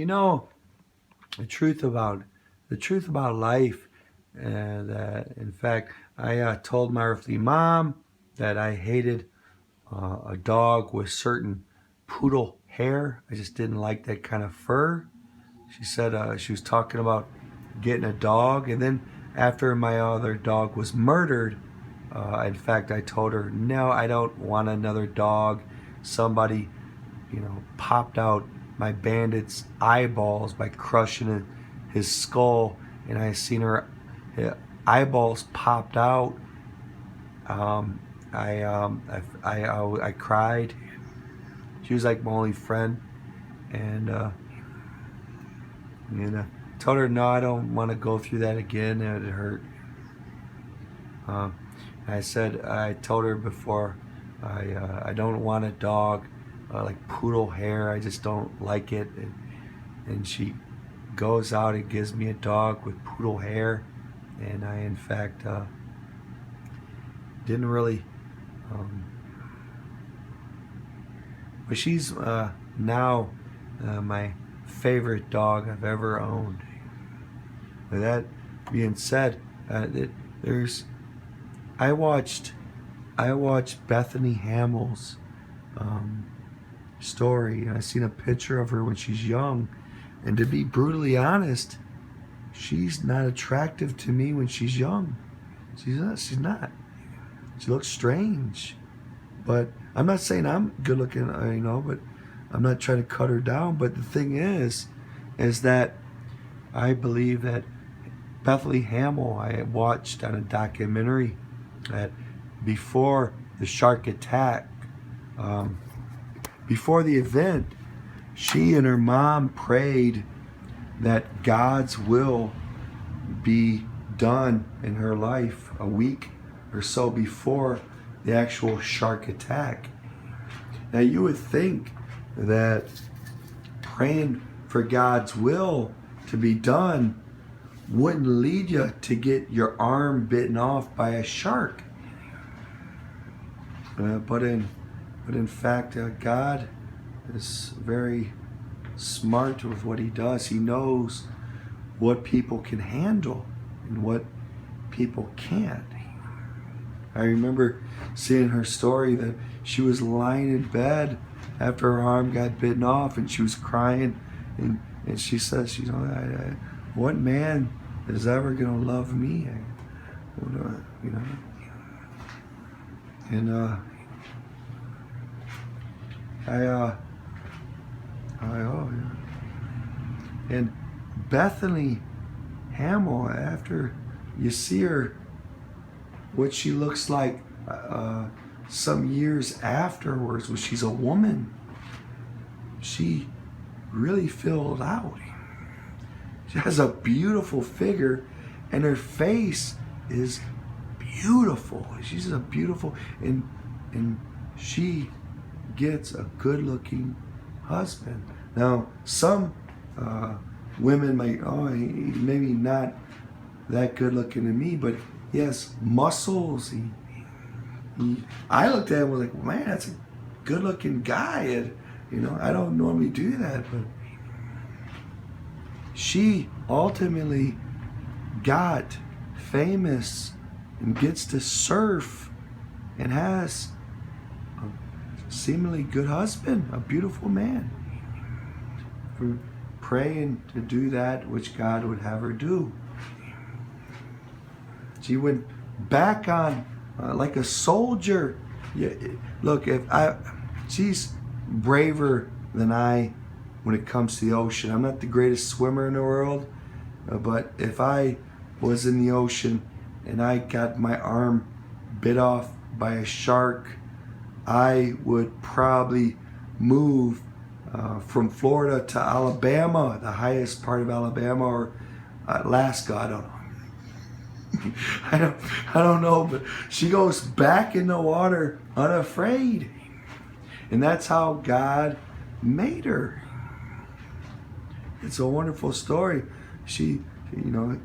You know, the truth about life, that in fact I told my earthly mom that I hated a dog with certain poodle hair. I just didn't like that kind of fur. She said she was talking about getting a dog, and then after my other dog was murdered, in fact, I told her, no, I don't want another dog. Somebody, popped out my bandit's eyeballs by crushing his skull, and I seen her eyeballs popped out. I cried. She was like my only friend, and told her no, I don't want to go through that again. It hurt. I told her before, I don't want a dog like poodle hair. I just don't like it. And she goes out and gives me a dog with poodle hair, and I in fact didn't really. But she's now my favorite dog I've ever owned. With that being said, I watched Bethany Hamill's story, and I seen a picture of her when she's young. And to be brutally honest, she's not attractive to me when she's young. She's not. She looks strange. But I'm not saying I'm good looking, but I'm not trying to cut her down. But the thing is that I believe that Bethany Hamill, I watched on a documentary that before the shark attack, before the event, she and her mom prayed that God's will be done in her life a week or so before the actual shark attack. Now you would think that praying for God's will to be done wouldn't lead you to get your arm bitten off by a shark. But in fact, God is very smart with what He does. He knows what people can handle and what people can't. I remember seeing her story that she was lying in bed after her arm got bitten off, and she was crying, and she says, what man is ever going to love me? And and Bethany Hamill, after you see her, what she looks like some years afterwards, when she's a woman, she really filled out. She has a beautiful figure, and her face is beautiful. She's a beautiful, and she gets a good-looking husband. Now, some women might, maybe not that good-looking to me, but he has muscles. I looked at him and was like, man, that's a good-looking guy. And, I don't normally do that, but she ultimately got famous and gets to surf and has a seemingly good husband, a beautiful man, for praying to do that which God would have her do. She went back on like a soldier. Yeah, look, she's braver than I when it comes to the ocean. I'm not the greatest swimmer in the world, but if I was in the ocean and I got my arm bit off by a shark, I would probably move from Florida to Alabama, the highest part of Alabama, or Alaska. I don't know. I don't know, but she goes back in the water unafraid. And that's how God made her. It's a wonderful story.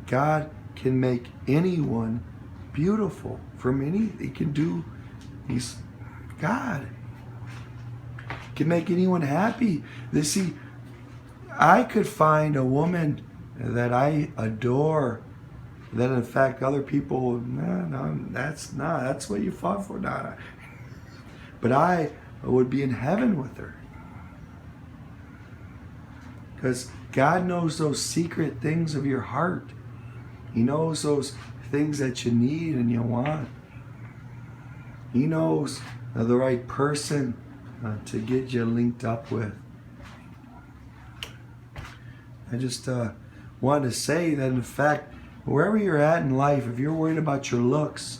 God can make anyone beautiful He can do. He's God. Can make anyone happy. I could find a woman that I adore, that in fact other people, no, that's what you fought for, Donna. But I would be in heaven with her. Because God knows those secret things of your heart. He knows those things that you need and you want. He knows the right person to get you linked up with. I just wanted to say that, in fact, wherever you're at in life, if you're worried about your looks,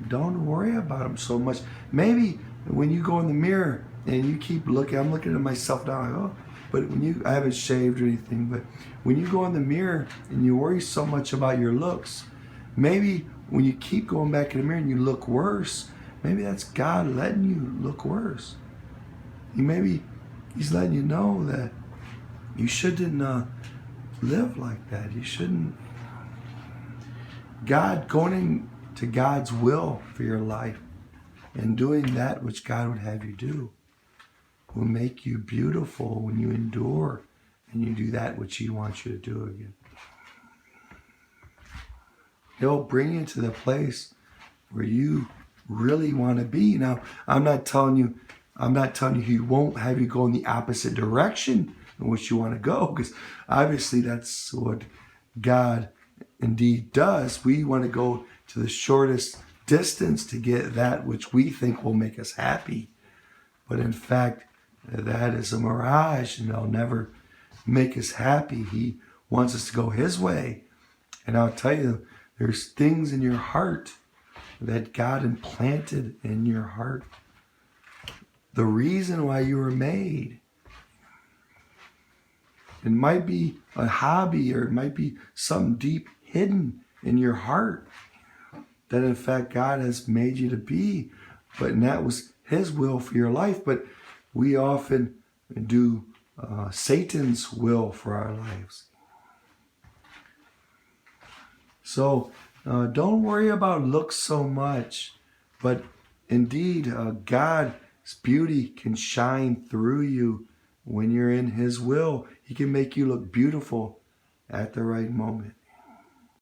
don't worry about them so much. Maybe when you go in the mirror and you keep looking, I'm looking at myself now, like, oh, but I haven't shaved or anything, but when you go in the mirror and you worry so much about your looks, maybe when you keep going back in the mirror and you look worse, maybe that's God letting you look worse. Maybe He's letting you know that you shouldn't live like that. You shouldn't. Going into God's will for your life and doing that which God would have you do will make you beautiful when you endure and you do that which He wants you to do again. He'll bring you to the place where you really want to be. Now, I'm not telling you He won't have you go in the opposite direction in which you want to go, because obviously that's what God indeed does. We want to go to the shortest distance to get that which we think will make us happy. But in fact, that is a mirage, and it'll never make us happy. He wants us to go His way. And I'll tell you, there's things in your heart that God implanted in your heart. The reason why you were made. It might be a hobby, or it might be something deep hidden in your heart that in fact God has made you to be. But that was His will for your life. But we often do Satan's will for our lives. So don't worry about looks so much, but indeed God's beauty can shine through you when you're in His will. He can make you look beautiful at the right moment.